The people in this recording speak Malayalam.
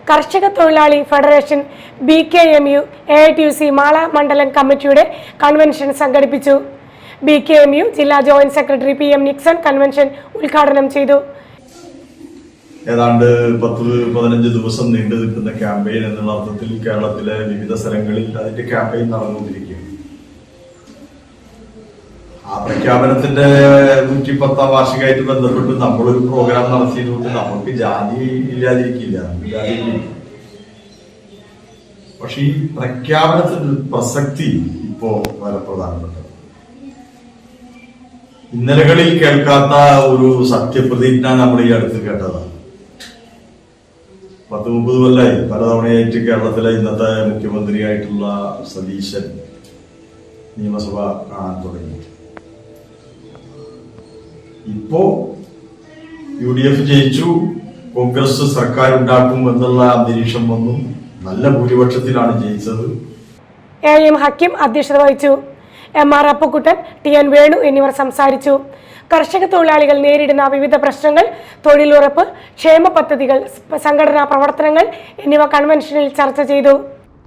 കർഷക തൊഴിലാളി ഫെഡറേഷൻ BKMU AITUC മാള മണ്ഡലം കമ്മിറ്റിയുടെ കൺവെൻഷൻ സംഘടിപ്പിച്ചു. BKMU ജില്ലാ joint secretary PM Nixon convention ഉദ്ഘാടനം ചെയ്തു. ഏതാണ്ട് 10-15 ദിവസം നീണ്ടു നിൽക്കുന്ന ക്യാമ്പയിൻ എന്നുള്ള അർത്ഥത്തിൽ കേരളത്തിലെ വിവിധ സ്ഥലങ്ങളിൽ അതിന്റെ ക്യാമ്പയിൻ നടന്നുകൊണ്ടിരിക്കുകയാണ്. ആ പ്രഖ്യാപനത്തിന്റെ 110ാം വാർഷികമായിട്ട് ബന്ധപ്പെട്ട് നമ്മളൊരു പ്രോഗ്രാം നടത്തിയതുകൊണ്ട് നമുക്ക് ജാതി ഇല്ലാതിരിക്കില്ല, പക്ഷെ ഈ പ്രഖ്യാപനത്തിന്റെ പ്രസക്തി ഇപ്പോ വളരെ പ്രധാനപ്പെട്ടത്. ഇന്നലകളിൽ കേൾക്കാത്ത ഒരു സത്യപ്രതിജ്ഞ നമ്മൾ ഈ അടുത്ത് കേട്ടതാണ്. 10-30 കൊല്ലമായി പലതവണയായിട്ട് കേരളത്തിലെ ഇന്നത്തെ മുഖ്യമന്ത്രിയായിട്ടുള്ള സതീശൻ നിയമസഭ കാണാൻ തുടങ്ങി. ഇപ്പോ UDF ജയിച്ചു, കോൺഗ്രസ് സർക്കാർ ഉണ്ടാക്കും എന്നുള്ള അന്തരീക്ഷം വന്നു. നല്ല ഭൂരിപക്ഷത്തിലാണ് ജയിച്ചത്. AM ഹക്കീം അധ്യക്ഷത വഹിച്ചു. MR അപ്പുക്കുട്ടൻ, TN വേണു എന്നിവർ സംസാരിച്ചു. കർഷക തൊഴിലാളികൾ നേരിടുന്ന വിവിധ പ്രശ്നങ്ങൾ, തൊഴിലുറപ്പ്, ക്ഷേമ പദ്ധതികൾ, സംഘടനാ പ്രവർത്തനങ്ങൾ എന്നിവ കൺവെൻഷനിൽ ചർച്ച ചെയ്തു.